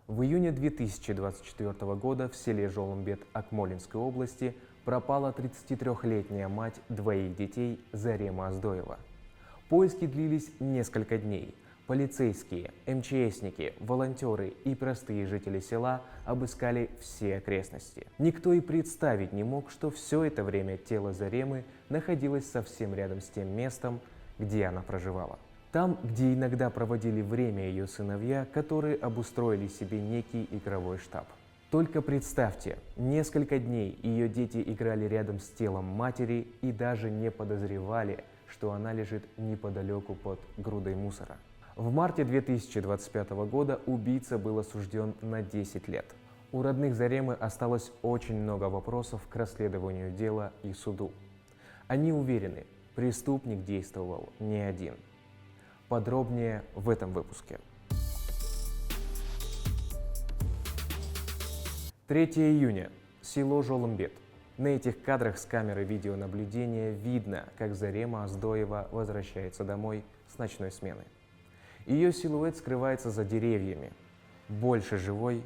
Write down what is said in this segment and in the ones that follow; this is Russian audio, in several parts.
В июне 2024 года в селе Жоломбет Акмолинской области пропала 33-летняя мать двоих детей Зарема Аздоева. Поиски длились несколько дней. Полицейские, МЧСники, волонтеры и простые жители села обыскали все окрестности. Никто и представить не мог, что все это время тело Заремы находилось совсем рядом с тем местом, где она проживала. Там, где иногда проводили время ее сыновья, которые обустроили себе некий игровой штаб. Только представьте, несколько дней ее дети играли рядом с телом матери и даже не подозревали, что она лежит неподалеку под грудой мусора. В марте 2025 года убийца был осужден на 10 лет. У родных Заремы осталось очень много вопросов к расследованию дела и суду. Они уверены, преступник действовал не один. Подробнее в этом выпуске. 3 июня. Село Жоломбет. На этих кадрах с камеры видеонаблюдения видно, как Зарема Аздоева возвращается домой с ночной смены. Ее силуэт скрывается за деревьями. Больше живой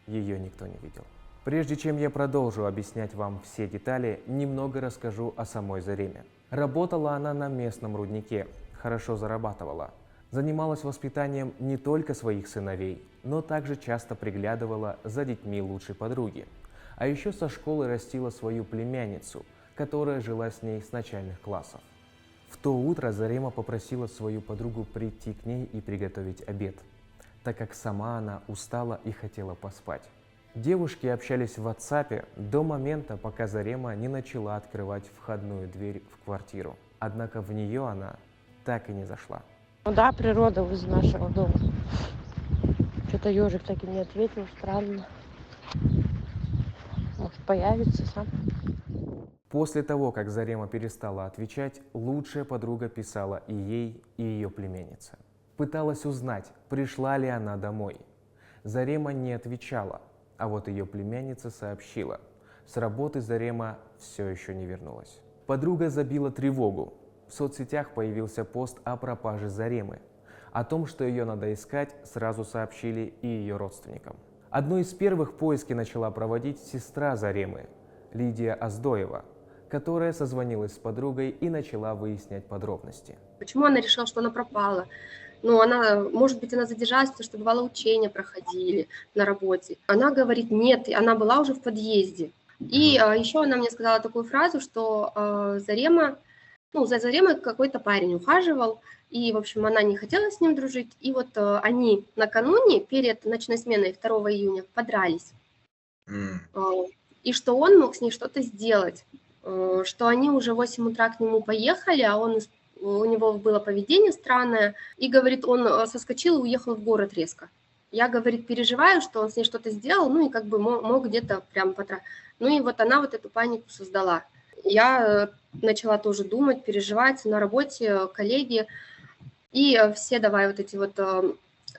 ее никто не видел. Прежде чем я продолжу объяснять вам все детали, немного расскажу о самой Зареме. Работала она на местном руднике, хорошо зарабатывала. Занималась воспитанием не только своих сыновей, но также часто приглядывала за детьми лучшей подруги. А еще со школы растила свою племянницу, которая жила с ней с начальных классов. В то утро Зарема попросила свою подругу прийти к ней и приготовить обед, так как сама она устала и хотела поспать. Девушки общались в WhatsApp до момента, пока Зарема не начала открывать входную дверь в квартиру. Однако в нее она так и не зашла. Ну да, природа возле нашего дома. Что-то ежик так и не ответил, странно. Может, появится сам. После того, как Зарема перестала отвечать, лучшая подруга писала и ей, и ее племяннице. Пыталась узнать, пришла ли она домой. Зарема не отвечала, а вот ее племянница сообщила. С работы Зарема все еще не вернулась. Подруга забила тревогу. В соцсетях появился пост о пропаже Заремы. О том, что ее надо искать, сразу сообщили и ее родственникам. Одной из первых поиски начала проводить сестра Заремы, Лидия Аздоева, которая созвонилась с подругой и начала выяснять подробности. Почему она решила, что она пропала? Ну, может быть, она задержалась, потому что бывало учения проходили на работе. Она говорит, нет, она была уже в подъезде. И еще она мне сказала такую фразу, что за Заремой какой-то парень ухаживал, и, в общем, она не хотела с ним дружить. И вот они накануне, перед ночной сменой 2 июня, подрались. И что он мог с ней что-то сделать. Что они уже в 8 утра к нему поехали, а у него было поведение странное, и, говорит, он соскочил и уехал в город резко. Я, говорит, переживаю, что он с ней что-то сделал, ну и как бы мог где-то прям Ну и вот она вот эту панику создала. Я начала тоже думать, переживать на работе, коллеги, и все давай вот эти вот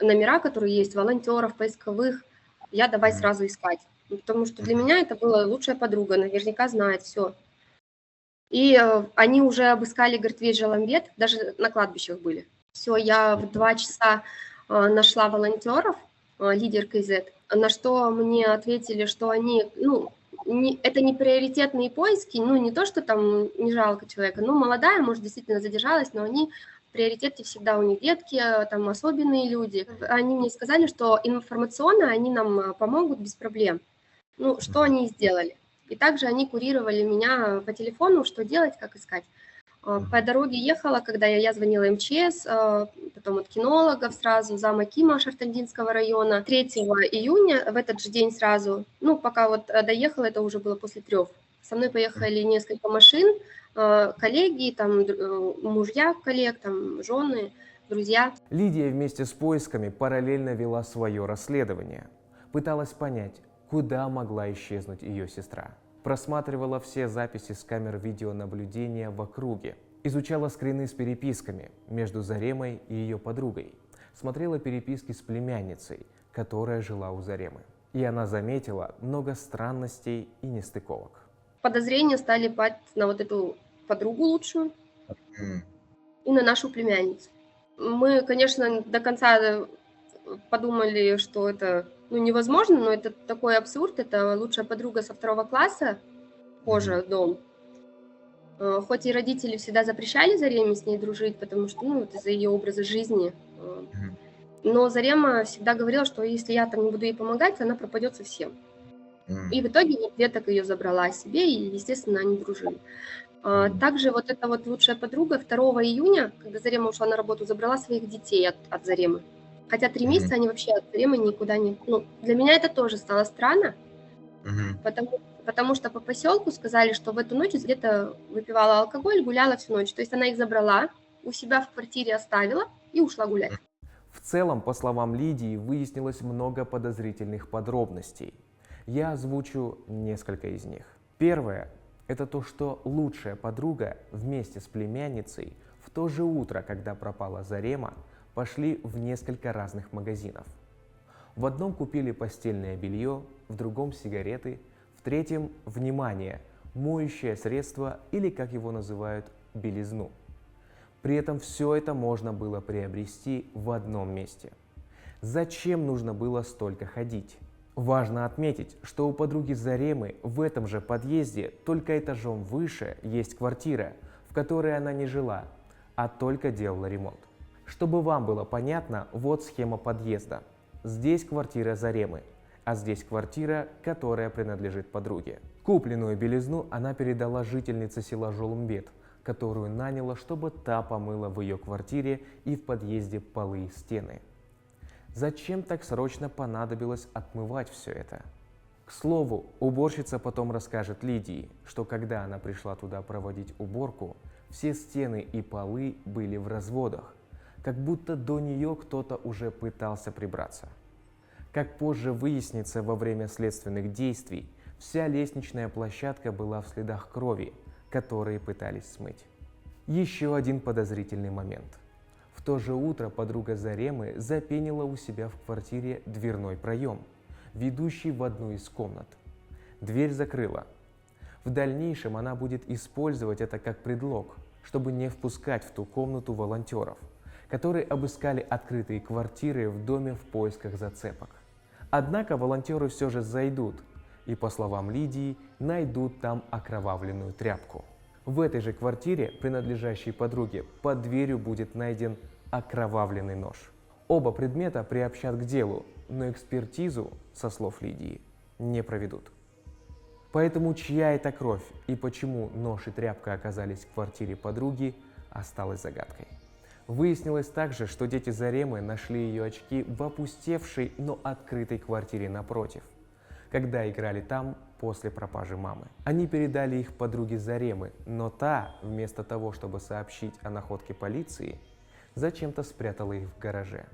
номера, которые есть, волонтеров, поисковых, я давай сразу искать. Потому что для меня это была лучшая подруга, наверняка знает все. И они уже обыскали, говорит, весь Жоломбет, даже на кладбищах были. Все, я в 2 часа нашла волонтеров, лидер КЗ, на что мне ответили, что они, это не приоритетные поиски, не то, что там не жалко человека, молодая, может, действительно задержалась, но они в приоритете всегда, у них детки, там особенные люди. Они мне сказали, что информационно они нам помогут без проблем. Что они и сделали. И также они курировали меня по телефону, что делать, как искать. По дороге ехала, когда я звонила МЧС, потом от кинологов сразу, зама Кима Шартандинского района. 3 июня, в этот же день сразу, пока вот доехала, это уже было после 3. Со мной поехали несколько машин, коллеги, там мужья коллег, там жены, друзья. Лидия вместе с поисками параллельно вела свое расследование. Пыталась понять, куда могла исчезнуть ее сестра. Просматривала все записи с камер видеонаблюдения в округе. Изучала скрины с переписками между Заремой и ее подругой. Смотрела переписки с племянницей, которая жила у Заремы. И она заметила много странностей и нестыковок. Подозрения стали пасть на вот эту подругу лучшую и на нашу племянницу. Мы, конечно, до конца подумали, что это ну, невозможно, но это такой абсурд. Это лучшая подруга со 2 класса, позже дом. Хоть и родители всегда запрещали Зареме с ней дружить, потому что, ну, вот из-за ее образа жизни. Мгм. Но Зарема всегда говорила, что если я там не буду ей помогать, она пропадет совсем. И в итоге вот веток ее забрала себе, и, естественно, они дружили. Также вот эта вот лучшая подруга 2 июня, когда Зарема ушла на работу, забрала своих детей от Заремы. Хотя 3 Мгм. месяца они вообще от Заремы никуда не... Ну, для меня это тоже стало странно, Мгм. потому что по поселку сказали, что в эту ночь где-то выпивала алкоголь, гуляла всю ночь. То есть она их забрала, у себя в квартире оставила и ушла гулять. В целом, по словам Лидии, выяснилось много подозрительных подробностей. Я озвучу несколько из них. Первое – это то, что лучшая подруга вместе с племянницей в то же утро, когда пропала Зарема, пошли в несколько разных магазинов. В одном купили постельное белье, в другом сигареты, в третьем – внимание, моющее средство или, как его называют, белизну. При этом все это можно было приобрести в одном месте. Зачем нужно было столько ходить? Важно отметить, что у подруги Заремы в этом же подъезде, только этажом выше, есть квартира, в которой она не жила, а только делала ремонт. Чтобы вам было понятно, вот схема подъезда. Здесь квартира Заремы, а здесь квартира, которая принадлежит подруге. Купленную белизну она передала жительнице села Жолумбет, которую наняла, чтобы та помыла в ее квартире и в подъезде полы и стены. Зачем так срочно понадобилось отмывать все это? К слову, уборщица потом расскажет Лидии, что когда она пришла туда проводить уборку, все стены и полы были в разводах, как будто до нее кто-то уже пытался прибраться. Как позже выяснится во время следственных действий, вся лестничная площадка была в следах крови, которые пытались смыть. Еще один подозрительный момент. В то же утро подруга Заремы запенила у себя в квартире дверной проем, ведущий в одну из комнат. Дверь закрыла. В дальнейшем она будет использовать это как предлог, чтобы не впускать в ту комнату волонтеров, которые обыскали открытые квартиры в доме в поисках зацепок. Однако волонтеры все же зайдут и, по словам Лидии, найдут там окровавленную тряпку. В этой же квартире, принадлежащей подруге, под дверью будет найден окровавленный нож. Оба предмета приобщат к делу, но экспертизу, со слов Лидии, не проведут. Поэтому чья это кровь и почему нож и тряпка оказались в квартире подруги, осталось загадкой. Выяснилось также, что дети Заремы нашли ее очки в опустевшей, но открытой квартире напротив, когда играли там после пропажи мамы. Они передали их подруге Заремы, но та, вместо того, чтобы сообщить о находке полиции, зачем-то спрятала их в гараже.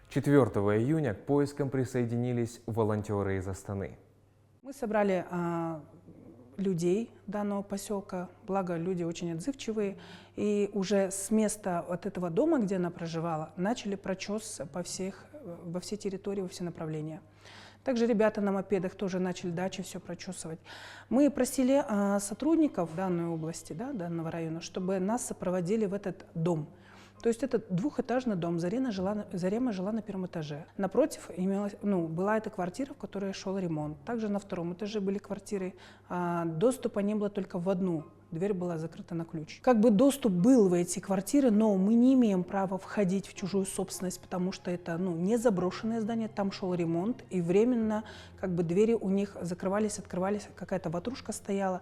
4 июня к поискам присоединились волонтеры из Астаны. Мы собрали людей данного поселка, благо люди очень отзывчивые, и уже с места вот этого дома, где она проживала, начали прочес во все территории, во все направления. Также ребята на мопедах тоже начали дачи все прочесывать. Мы просили сотрудников данной области, данного района, чтобы нас сопроводили в этот дом. То есть это двухэтажный дом, Зарема жила на 1-м этаже. Напротив была эта квартира, в которой шел ремонт. Также на 2-м этаже были квартиры. Доступа не было только в одну. Дверь была закрыта на ключ. Как бы доступ был в эти квартиры, но мы не имеем права входить в чужую собственность, потому что это не заброшенное здание, там шел ремонт, и временно двери у них закрывались, открывались, какая-то ватрушка стояла,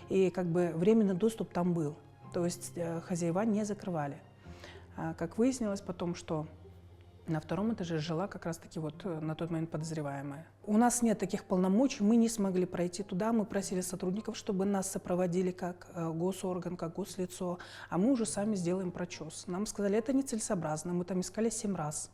и временный доступ там был. То есть хозяева не закрывали. Как выяснилось потом, что на 2-м этаже жила как раз-таки на тот момент подозреваемая. У нас нет таких полномочий, мы не смогли пройти туда, мы просили сотрудников, чтобы нас сопроводили как госорган, как гослицо, а мы уже сами сделаем прочес. Нам сказали, это нецелесообразно, мы там искали 7 раз.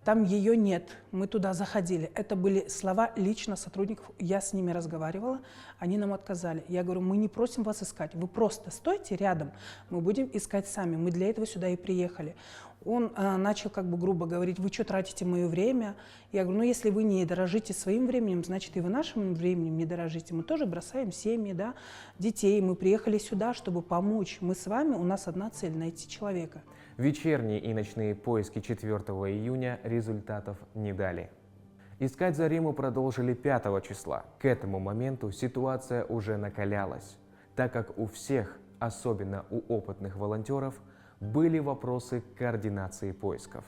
Там ее нет, мы туда заходили. Это были слова лично сотрудников, я с ними разговаривала, они нам отказали. Я говорю, мы не просим вас искать, вы просто стойте рядом, мы будем искать сами, мы для этого сюда и приехали. Он начал грубо говорить, вы что тратите мое время? Я говорю, если вы не дорожите своим временем, значит и вы нашим временем не дорожите. Мы тоже бросаем семьи, детей, мы приехали сюда, чтобы помочь. Мы с вами, у нас одна цель – найти человека. Вечерние и ночные поиски 4 июня результатов не дали. Искать Зариму продолжили 5 числа. К этому моменту ситуация уже накалялась, так как у всех, особенно у опытных волонтеров, были вопросы к координации поисков.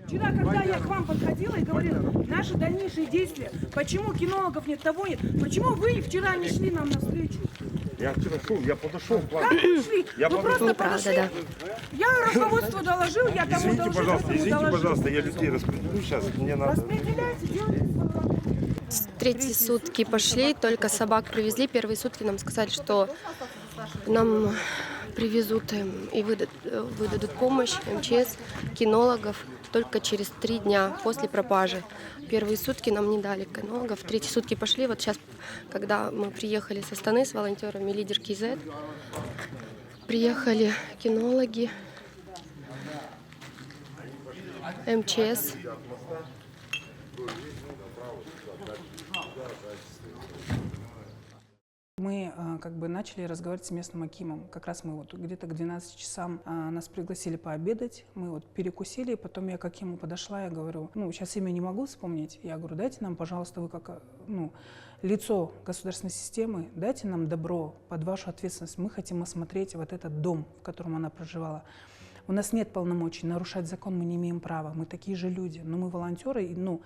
Вчера, когда я к вам подходила и говорила, наши дальнейшие действия, почему кинологов нет, того нет, почему вы вчера не шли нам навстречу? Я вчера шел, я подошел. Как вы шли? Я Вы подошел. просто подошли. Я руководству доложил, я тому Извините, доложил, пожалуйста, этому извините, доложил. пожалуйста, я людей распределю сейчас, мне надо. Распределяйте, делайте свою работу. Третьи сутки пошли, только собак привезли. Первые сутки нам сказали, что нам привезут и выдадут помощь МЧС, кинологов только через 3 дня после пропажи. Первые сутки нам не дали кинологов, третьи сутки пошли. Вот сейчас, когда мы приехали со Астаны с волонтерами «Лидер КЗ», приехали кинологи, МЧС. Мы как бы начали разговаривать с местным акимом. Как раз мы вот где-то к 12 часам нас пригласили пообедать. Мы вот перекусили, и потом я к акиму подошла, я говорю, сейчас имя не могу вспомнить. Я говорю, дайте нам, пожалуйста, вы как лицо государственной системы, дайте нам добро под вашу ответственность. Мы хотим осмотреть вот этот дом, в котором она проживала. У нас нет полномочий, нарушать закон мы не имеем права. Мы такие же люди, но мы волонтеры, и у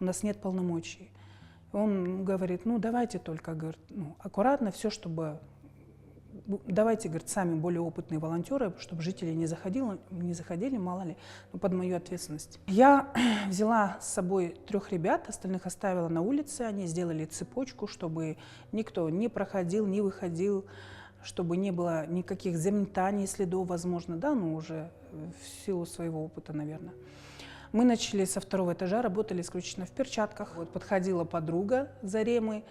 нас нет полномочий. Он говорит, давайте только, говорит, аккуратно все, чтобы, давайте, говорит, сами более опытные волонтеры, чтобы жители не заходили, мало ли, под мою ответственность. Я взяла с собой 3 ребят, остальных оставила на улице, они сделали цепочку, чтобы никто не проходил, не выходил, чтобы не было никаких заметаний, следов, возможно, уже в силу своего опыта, наверное. Мы начали со 2-го этажа, работали исключительно в перчатках. Вот подходила подруга Заремы,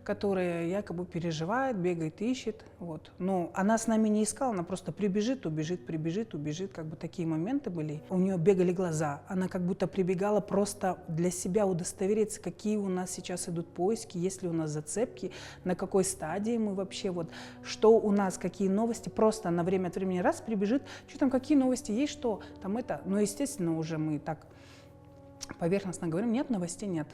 которая якобы переживает, бегает, ищет. Вот. Но она с нами не искала, она просто прибежит, убежит, прибежит, убежит. Как бы такие моменты были. У нее бегали глаза. Она как будто прибегала просто для себя удостовериться, какие у нас сейчас идут поиски, есть ли у нас зацепки, на какой стадии мы вообще, что у нас, какие новости. Просто на время от времени раз прибежит, что там, какие новости есть, что там это. Но, естественно, уже мы так поверхностно говорим, нет, новостей нет.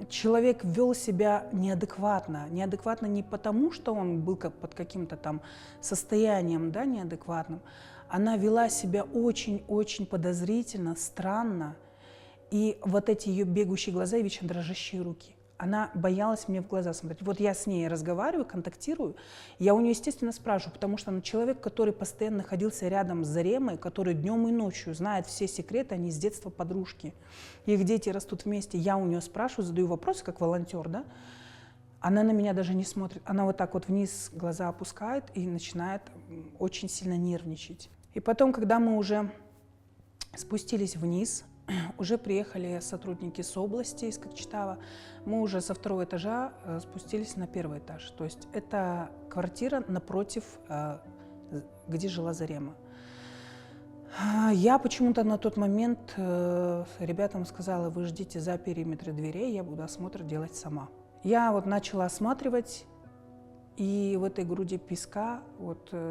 Человек вел себя неадекватно. Неадекватно не потому, что он был под каким-то там состоянием, неадекватным. Она вела себя очень-очень подозрительно, странно. И вот эти ее бегущие глаза и вечно дрожащие руки. Она боялась мне в глаза смотреть. Вот я с ней разговариваю, контактирую, я у нее, естественно, спрашиваю, потому что она человек, который постоянно находился рядом с Заремой, который днем и ночью знает все секреты, они с детства подружки. Их дети растут вместе. Я у нее спрашиваю, задаю вопросы, как волонтер, Она на меня даже не смотрит. Она вот так вот вниз глаза опускает и начинает очень сильно нервничать. И потом, когда мы уже спустились вниз, уже приехали сотрудники с области, из Кокчетава. Мы уже со 2-го этажа спустились на 1-й этаж. То есть это квартира напротив, где жила Зарема. Я почему-то на тот момент ребятам сказала, вы ждите за периметром дверей, я буду осмотр делать сама. Я начала осматривать, и в этой груди песка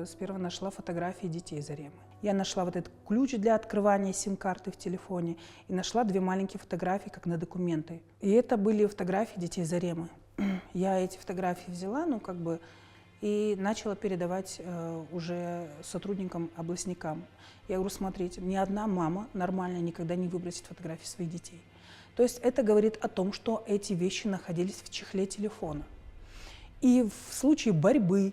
сперва нашла фотографии детей Заремы. Я нашла этот ключ для открывания сим-карты в телефоне и нашла 2 маленькие фотографии, как на документы. И это были фотографии детей Заремы. Я эти фотографии взяла, и начала передавать уже сотрудникам, областникам. Я говорю, смотрите, ни одна мама нормально никогда не выбросит фотографии своих детей. То есть это говорит о том, что эти вещи находились в чехле телефона. И в случае борьбы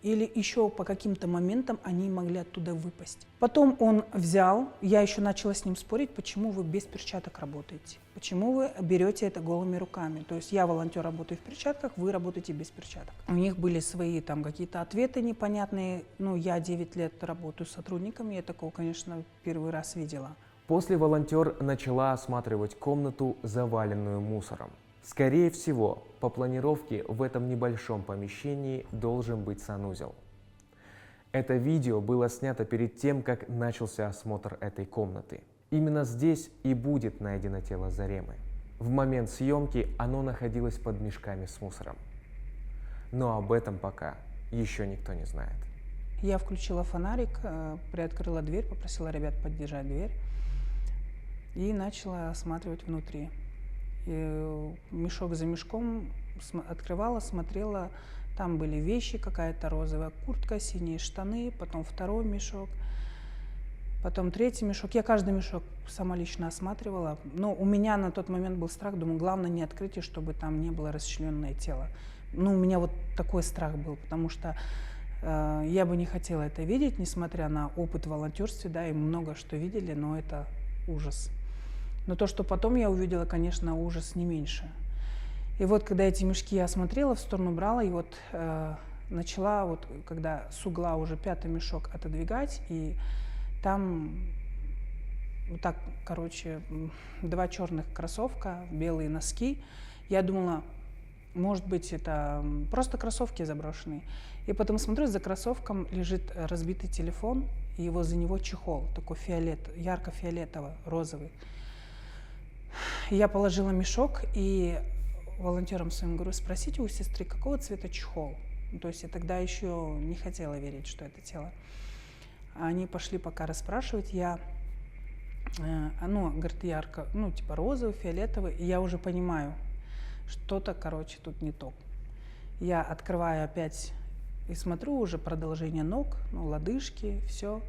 или еще по каким-то моментам они могли оттуда выпасть. Потом он взял, я еще начала с ним спорить, почему вы без перчаток работаете, почему вы берете это голыми руками. То есть я, волонтер, работаю в перчатках, вы работаете без перчаток. У них были свои какие-то ответы непонятные. Я 9 лет работаю с сотрудниками, я такого, конечно, первый раз видела. После волонтер начала осматривать комнату, заваленную мусором. Скорее всего, по планировке в этом небольшом помещении должен быть санузел. Это видео было снято перед тем, как начался осмотр этой комнаты. Именно здесь и будет найдено тело Заремы. В момент съемки оно находилось под мешками с мусором. Но об этом пока еще никто не знает. Я включила фонарик, приоткрыла дверь, попросила ребят поддержать дверь и начала осматривать внутри. И мешок за мешком открывала, смотрела, там были вещи, какая-то розовая куртка, синие штаны, потом второй мешок, потом третий мешок. Я каждый мешок сама лично осматривала, но у меня на тот момент был страх, думаю, главное не открытие, чтобы там не было расчлененное тело. Ну, у меня вот такой страх был, потому что я бы не хотела это видеть, несмотря на опыт в волонтерстве, да, и много что видели, но это ужас. Но то, что потом я увидела, конечно, ужас не меньше. И вот, когда эти мешки я осмотрела, в сторону брала, и вот начала, вот, когда с угла уже 5-й мешок отодвигать, и там вот так, короче, 2 черных кроссовка, белые носки. Я думала, может быть, это просто кроссовки заброшенные. И потом смотрю, за кроссовком лежит разбитый телефон, и возле него чехол, такой ярко-фиолетовый, розовый. Я положила мешок и волонтерам своим говорю, спросите у сестры, какого цвета чехол. То есть я тогда еще не хотела верить, что это тело. Они пошли пока расспрашивать, оно, говорит, ярко, ну, типа розовый, фиолетовый, и я уже понимаю, что-то, короче, тут не то. Я открываю опять и смотрю уже продолжение ног, ну, лодыжки, все.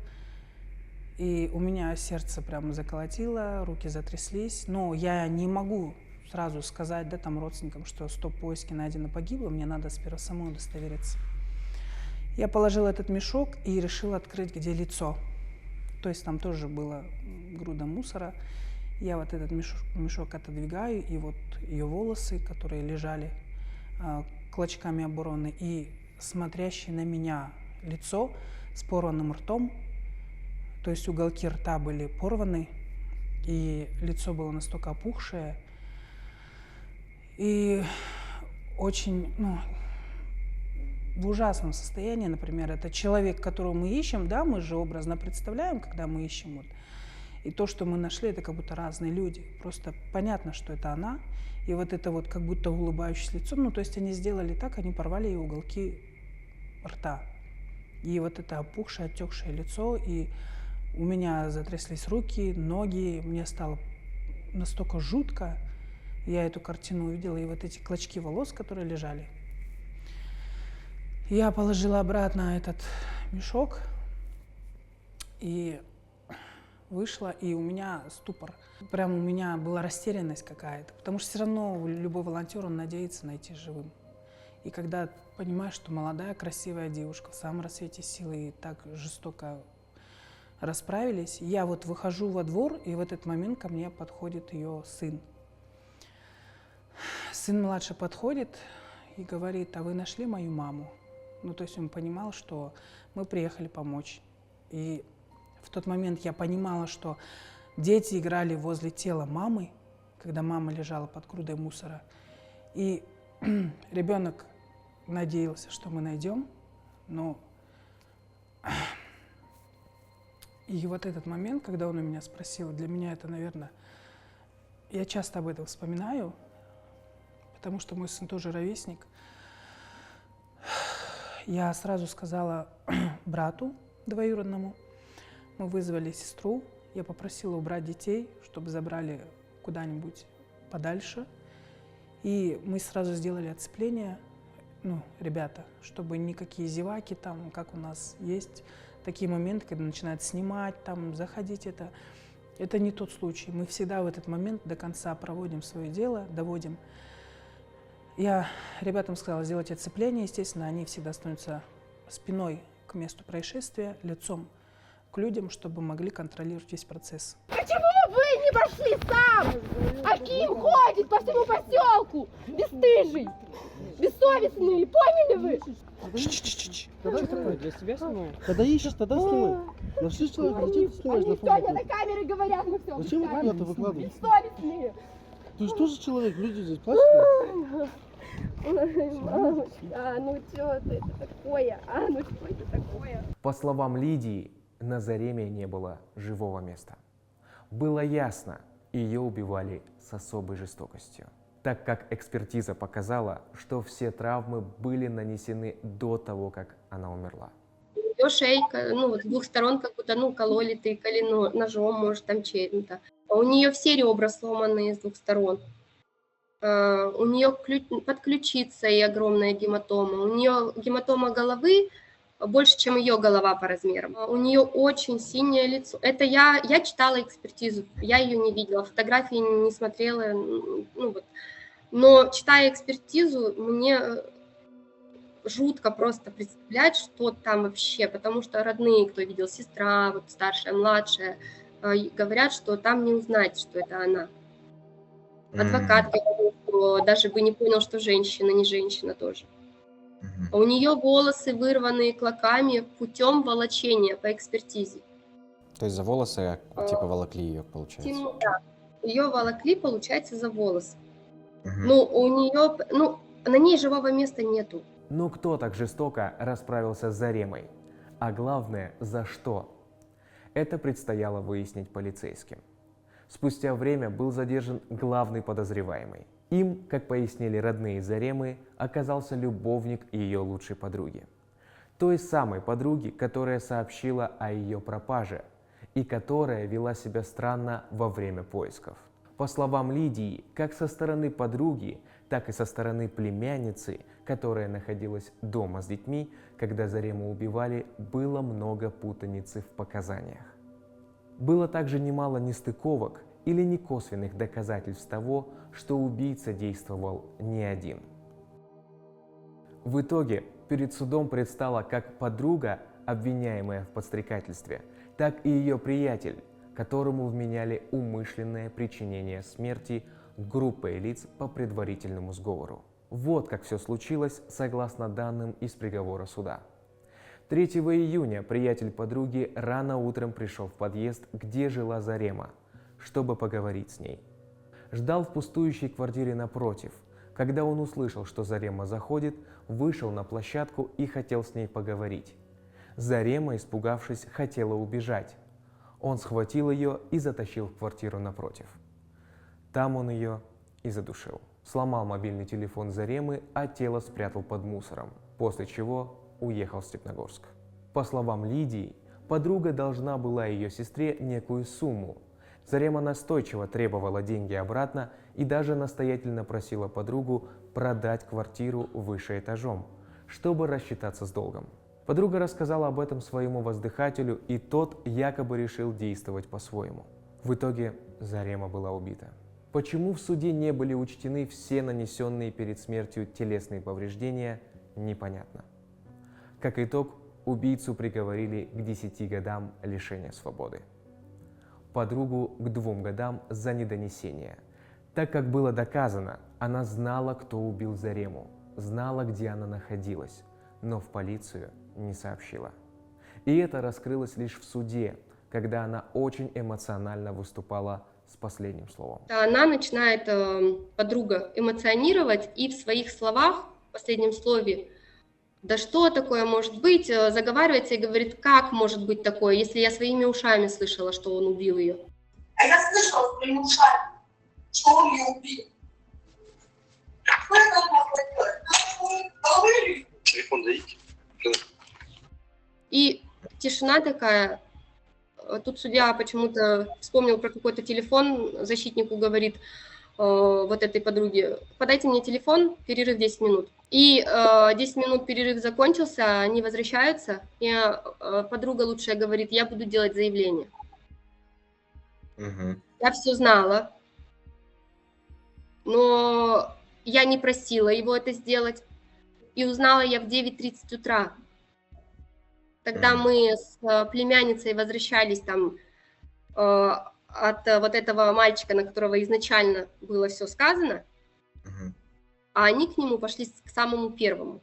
И у меня сердце прям заколотило, руки затряслись. Но я не могу сразу сказать, да, там родственникам, что стоп, поиски найдено, погибло. Мне надо сперва самой удостовериться. Я положила этот мешок и решила открыть, где лицо. То есть там тоже была груда мусора. Я вот этот мешок отодвигаю, и вот ее волосы, которые лежали клочками обороны, и смотрящее на меня лицо с порванным ртом, то есть уголки рта были порваны, и лицо было настолько опухшее, и очень, ну, в ужасном состоянии, например, это человек, которого мы ищем, да, мы же образно представляем, когда мы ищем, вот, и то, что мы нашли, это как будто разные люди, просто понятно, что это она, и вот это вот как будто улыбающееся лицо, ну, то есть они сделали так, они порвали ей уголки рта, и вот это опухшее, отекшее лицо, и у меня затряслись руки, ноги, мне стало настолько жутко, я эту картину увидела, и вот эти клочки волос, которые лежали. Я положила обратно этот мешок и вышла, и у меня ступор. Прям у меня была растерянность какая-то, потому что все равно любой волонтер, он надеется найти живым. И когда понимаешь, что молодая, красивая девушка в самом расцвете силы и так жестоко расправились, я вот выхожу во двор, и в этот момент ко мне подходит ее сын. Сын младший подходит и говорит, а вы нашли мою маму? Ну, то есть он понимал, что мы приехали помочь. И в тот момент я понимала, что дети играли возле тела мамы, когда мама лежала под грудой мусора. И ребенок надеялся, что мы найдем, но... И вот этот момент, когда он у меня спросил, для меня это, наверное, я часто об этом вспоминаю, потому что мой сын тоже ровесник. Я сразу сказала брату двоюродному, мы вызвали сестру, я попросила убрать детей, чтобы забрали куда-нибудь подальше. И мы сразу сделали оцепление, ну, ребята, чтобы никакие зеваки там, как у нас есть, такие моменты, когда начинают снимать, там, заходить, это не тот случай. Мы всегда в этот момент до конца проводим свое дело, доводим. Я ребятам сказала сделать оцепление, естественно, они всегда останутся спиной к месту происшествия, лицом к людям, чтобы могли контролировать весь процесс. Почему вы не пошли сам? Аким ходит по всему поселку, бесстыжий, бессовестный, поняли вы? Когда что такое? Для себя снимал? Когда ищешь, тогда снимай. Нашли человека, зачем ты снимаешь на фото? Они сегодня на камеры говорят, мы все. Зачем вы куда-то выкладываете? Бессовестные. Ты же тоже человек, люди здесь плачут. А ну что это такое? А ну что это такое? По словам Лидии, на Зареме не было живого места. Было ясно, ее убивали с особой жестокостью, так как экспертиза показала, что все травмы были нанесены до того, как она умерла. Ее шейка, ну вот с двух сторон как будто, ну, кололи, тыкали, ну, ножом, может, там чем-то. А у нее все ребра сломанные с двух сторон. У нее под ключицей огромная гематома. У нее гематома головы больше, чем ее голова по размерам. У нее очень синее лицо. Это я читала экспертизу, я ее не видела, фотографии не смотрела. Ну, вот. Но читая экспертизу, мне жутко просто представлять, что там вообще, потому что родные, кто видел, сестра, вот старшая, младшая, говорят, что там не узнать, что это она. Адвокат говорил, что даже бы не понял, что женщина, не женщина тоже. У нее волосы вырваны клоками путем волочения по экспертизе. То есть за волосы типа волокли ее, получается? Да. Ее волокли, получается, за волосы. Ну, у нее, ну, на ней живого места нету. Но кто так жестоко расправился с Заремой? А главное, за что? Это предстояло выяснить полицейским. Спустя время был задержан главный подозреваемый. Им, как пояснили родные Заремы, оказался любовник ее лучшей подруги. Той самой подруги, которая сообщила о ее пропаже и которая вела себя странно во время поисков. По словам Лидии, как со стороны подруги, так и со стороны племянницы, которая находилась дома с детьми, когда Зарему убивали, было много путаницы в показаниях. Было также немало нестыковок или некосвенных доказательств того, что убийца действовал не один. В итоге перед судом предстала как подруга, обвиняемая в подстрекательстве, так и ее приятель, которому вменяли умышленное причинение смерти группой лиц по предварительному сговору. Вот как все случилось согласно данным из приговора суда. 3 июня приятель подруги рано утром пришел в подъезд, где жила Зарема, чтобы поговорить с ней. Ждал в пустующей квартире напротив. Когда он услышал, что Зарема заходит, вышел на площадку и хотел с ней поговорить. Зарема, испугавшись, хотела убежать. Он схватил ее и затащил в квартиру напротив. Там он ее и задушил. Сломал мобильный телефон Заремы, а тело спрятал под мусором, после чего уехал в Степногорск. По словам Лидии, подруга должна была ее сестре некую сумму. Зарема настойчиво требовала деньги обратно и даже настоятельно просила подругу продать квартиру выше этажом, чтобы рассчитаться с долгом. Подруга рассказала об этом своему воздыхателю, и тот якобы решил действовать по-своему. В итоге Зарема была убита. Почему в суде не были учтены все нанесенные перед смертью телесные повреждения, непонятно. Как итог, убийцу приговорили к 10 годам лишения свободы. Подругу к 2 годам за недонесение. Так как было доказано, она знала, кто убил Зарему, знала, где она находилась, но в полицию не сообщила. И это раскрылось лишь в суде, когда она очень эмоционально выступала с последним словом. Она начинает, подруга, эмоционировать и в своих словах, в последнем слове, да что такое может быть, заговаривается и говорит, как может быть такое, если я своими ушами слышала, что он убил ее. А я слышала своими ушами, что он ее убил. Что я должна делать? Телефон дайте. И тишина такая. Тут судья почему-то вспомнил про какой-то телефон, защитнику говорит вот этой подруге, подайте мне телефон, перерыв 10 минут. И 10 минут перерыв закончился, они возвращаются, и подруга лучшая говорит, я буду делать заявление. Я все знала, но я не просила его это сделать, и узнала я в 9:30 утра. Тогда мы с племянницей возвращались там от вот этого мальчика, на которого изначально было все сказано, а они к нему пошли к самому первому.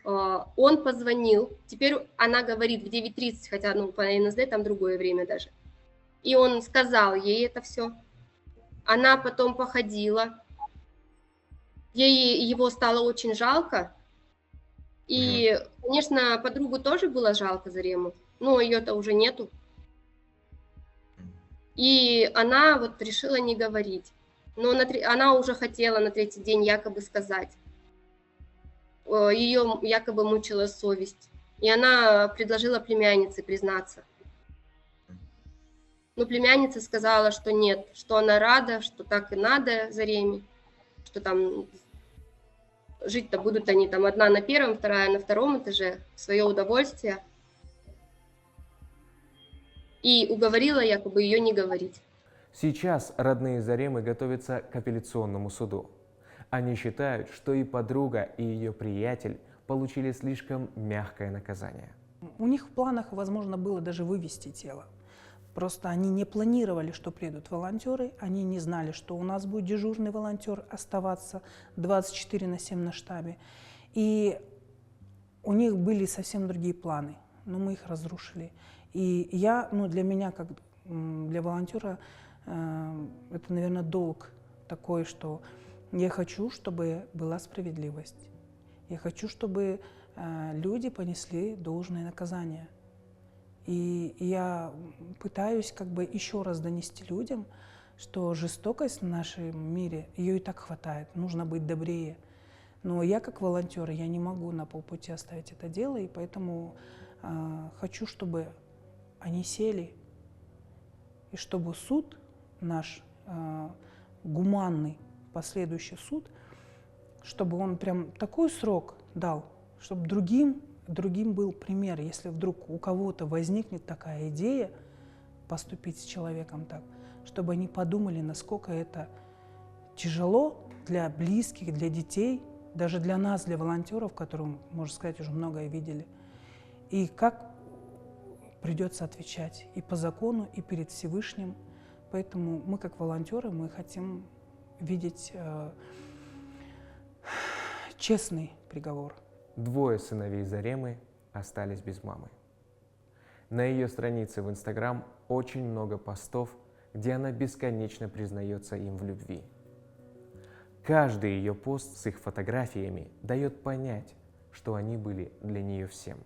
Он позвонил, теперь она говорит в 9:30, хотя ну, по НСД там другое время даже. И он сказал ей это все. Она потом походила, ей его стало очень жалко. И, конечно, подругу тоже было жалко Зарему, но ее-то уже нету. И она вот решила не говорить. Но она уже хотела на 3-й день якобы сказать. Ее якобы мучила совесть. И она предложила племяннице признаться. Но племянница сказала, что нет, что она рада, что так и надо Зареме. что там жить-то будут они там одна на первом, вторая на втором этаже, в свое удовольствие. И уговорила якобы ее не говорить. Сейчас родные Заремы готовятся к апелляционному суду. Они считают, что и подруга, и ее приятель получили слишком мягкое наказание. У них в планах, возможно, было даже вывести тело. Просто они не планировали, что придут волонтеры, они не знали, что у нас будет дежурный волонтер оставаться 24/7 на штабе. И у них были совсем другие планы, но мы их разрушили. И для меня, как для волонтера, это, наверное, долг такой, что я хочу, чтобы была справедливость. Я хочу, чтобы люди понесли должное наказание. И я пытаюсь еще раз донести людям, что жестокость в нашем мире, ее и так хватает, нужно быть добрее. Но я как волонтер, я не могу на полпути оставить это дело, и поэтому хочу, чтобы они сели, и чтобы суд наш, гуманный последующий суд, чтобы он прям такой срок дал, чтобы другим был пример, если вдруг у кого-то возникнет такая идея поступить с человеком так, чтобы они подумали, насколько это тяжело для близких, для детей, даже для нас, для волонтеров, которые, можно сказать, уже многое видели, и как придется отвечать и по закону, и перед Всевышним. Поэтому мы, как волонтеры, мы хотим видеть честный приговор. Двое сыновей Заремы остались без мамы. На ее странице в Инстаграм очень много постов, где она бесконечно признается им в любви. Каждый ее пост с их фотографиями дает понять, что они были для нее всем.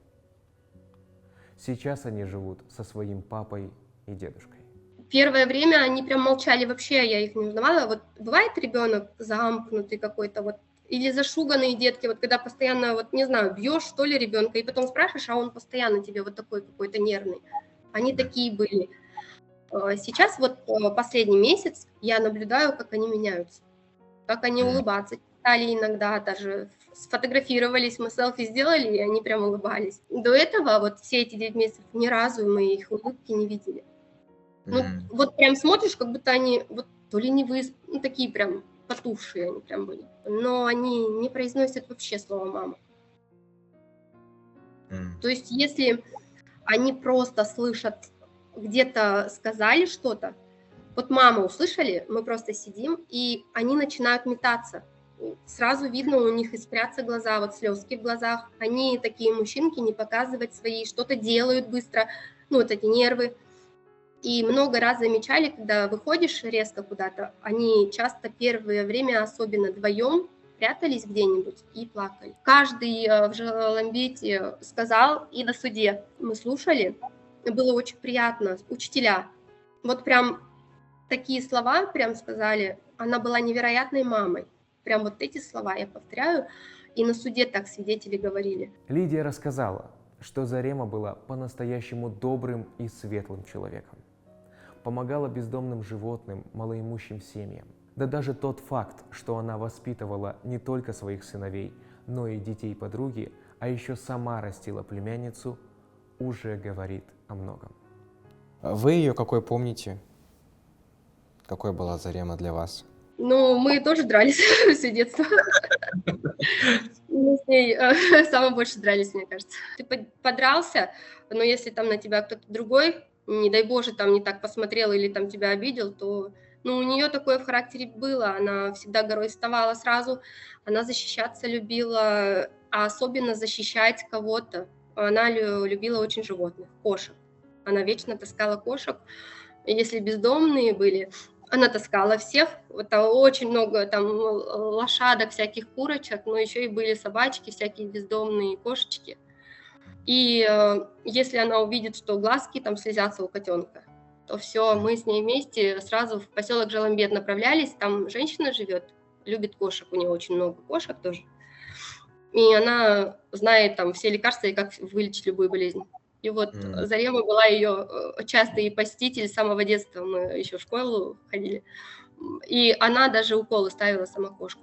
Сейчас они живут со своим папой и дедушкой. Первое время они прям молчали вообще, я их не узнавала. Вот бывает ребенок замкнутый какой-то, вот, или зашуганные детки, вот когда постоянно, вот не знаю, бьешь что ли ребенка, и потом спрашиваешь, а он постоянно тебе вот такой какой-то нервный. Они такие были. Сейчас вот последний месяц я наблюдаю, как они меняются, как они улыбаться стали иногда, даже сфотографировались, мы селфи сделали, и они прям улыбались. До этого вот все эти 9 месяцев ни разу мы их улыбки не видели. Ну, вот прям смотришь, как будто они вот то ли не такие прям потухшие они прям были. Но они не произносят вообще слово «мама». То есть если они просто слышат, где-то сказали что-то, вот мама услышали, мы просто сидим, и они начинают метаться. Сразу видно, у них искрятся глаза, вот слезки в глазах. Они такие мужчинки, не показывать свои, что-то делают быстро, ну вот эти нервы. И много раз замечали, когда выходишь резко куда-то, они часто первое время, особенно вдвоем, прятались где-нибудь и плакали. Каждый в Джалалымбете сказал, и на суде мы слушали, было очень приятно, учителя. Вот прям такие слова прям сказали, она была невероятной мамой. Прям вот эти слова я повторяю, и на суде так свидетели говорили. Лидия рассказала, что Зарема была по-настоящему добрым и светлым человеком. Помогала бездомным животным, малоимущим семьям. Да даже тот факт, что она воспитывала не только своих сыновей, но и детей подруги, а еще сама растила племянницу, уже говорит о многом. Вы ее какой помните? Какой была Зарема для вас? Ну, мы тоже дрались все детство. Мы с ней самое больше дрались, мне кажется. Ты подрался, но если там на тебя кто-то другой, не дай Боже, там не так посмотрел или там тебя обидел, то ну, у нее такое в характере было. Она всегда горой вставала сразу, она защищаться любила, а особенно защищать кого-то. Она любила очень животных, кошек. Она вечно таскала кошек. Если бездомные были, она таскала всех. Вот очень много там лошадок, всяких курочек, но еще и были собачки, всякие бездомные кошечки. И если она увидит, что глазки там слезятся у котенка, то все, мы с ней вместе сразу в поселок Джалалымбет направлялись. Там женщина живет, любит кошек, у нее очень много кошек тоже. И она знает там все лекарства и как вылечить любую болезнь. И вот Зарема была ее частый посетитель с самого детства. Мы еще в школу ходили. И она даже уколы ставила сама кошка.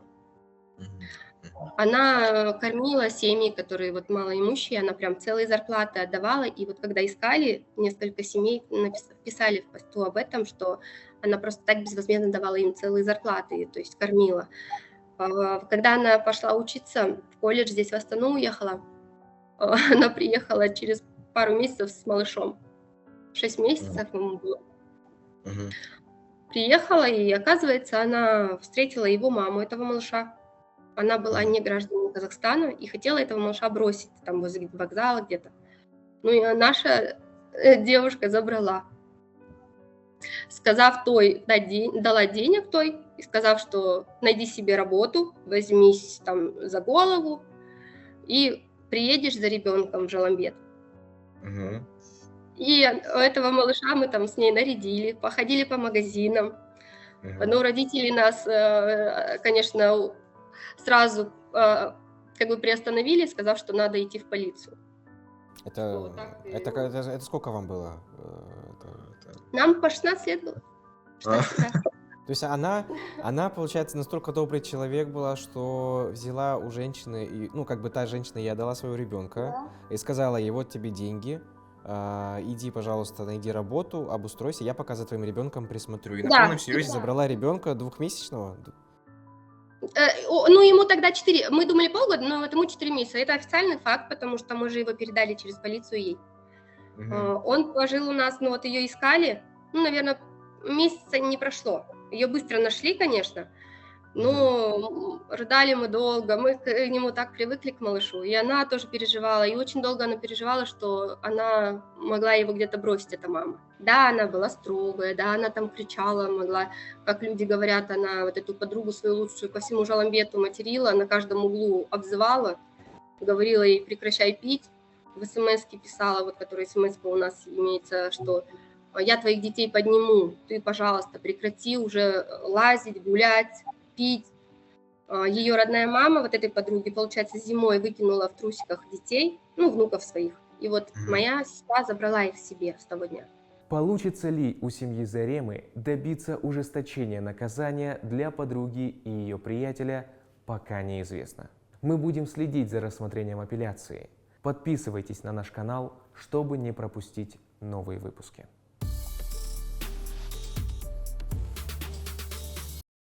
Она кормила семьи, которые вот малоимущие, она прям целые зарплаты отдавала. И вот когда искали, несколько семей писали в посту об этом, что она просто так безвозмездно давала им целые зарплаты, то есть кормила. Когда она пошла учиться в колледж, здесь в Астану уехала, она приехала через пару месяцев с малышом. 6 месяцев ему было. Приехала, и, оказывается, она встретила его маму, этого малыша. Она была не гражданин Казахстана и хотела этого малыша бросить там возле вокзала где-то. Ну и наша девушка забрала, сказав той, дала денег той, и сказав, что найди себе работу, возьмись там за голову и приедешь за ребенком в Джоломбет. И этого малыша мы там с ней нарядили, походили по магазинам. Но родители нас, конечно, сразу как бы приостановили, сказав, что надо идти в полицию. Это сколько вам было? Нам по 16 лет было. 16, да. То есть она, получается, настолько добрый человек была, что взяла у женщины, и, ну, как бы та женщина ей отдала своего ребенка и сказала ей: вот тебе деньги, иди, пожалуйста, найди работу, обустройся, я пока за твоим ребенком присмотрю. И на полном серьезе забрала ребенка 2-месячного. Ну, ему тогда 4, мы думали полгода, но вот ему 4 месяца. Это официальный факт, потому что мы же его передали через полицию ей. Он пожил у нас, ну вот ее искали, ну, наверное, месяца не прошло. Ее быстро нашли, конечно, но рыдали мы долго, мы к нему так привыкли, к малышу, и она тоже переживала, и очень долго она переживала, что она могла его где-то бросить, эта мама. Да, она была строгая, да, она там кричала, могла, как люди говорят, она вот эту подругу свою лучшую по всему Джоломбету материла, на каждом углу обзывала, говорила ей: прекращай пить, в смс-ке писала, вот которая смс-ка у нас имеется, что я твоих детей подниму, ты, пожалуйста, прекрати уже лазить, гулять, пить. Ее родная мама, вот этой подруги, получается, зимой выкинула в трусиках детей, ну, внуков своих. И вот моя сестра забрала их себе с того дня. Получится ли у семьи Заремы добиться ужесточения наказания для подруги и ее приятеля, пока неизвестно. Мы будем следить за рассмотрением апелляции. Подписывайтесь на наш канал, чтобы не пропустить новые выпуски.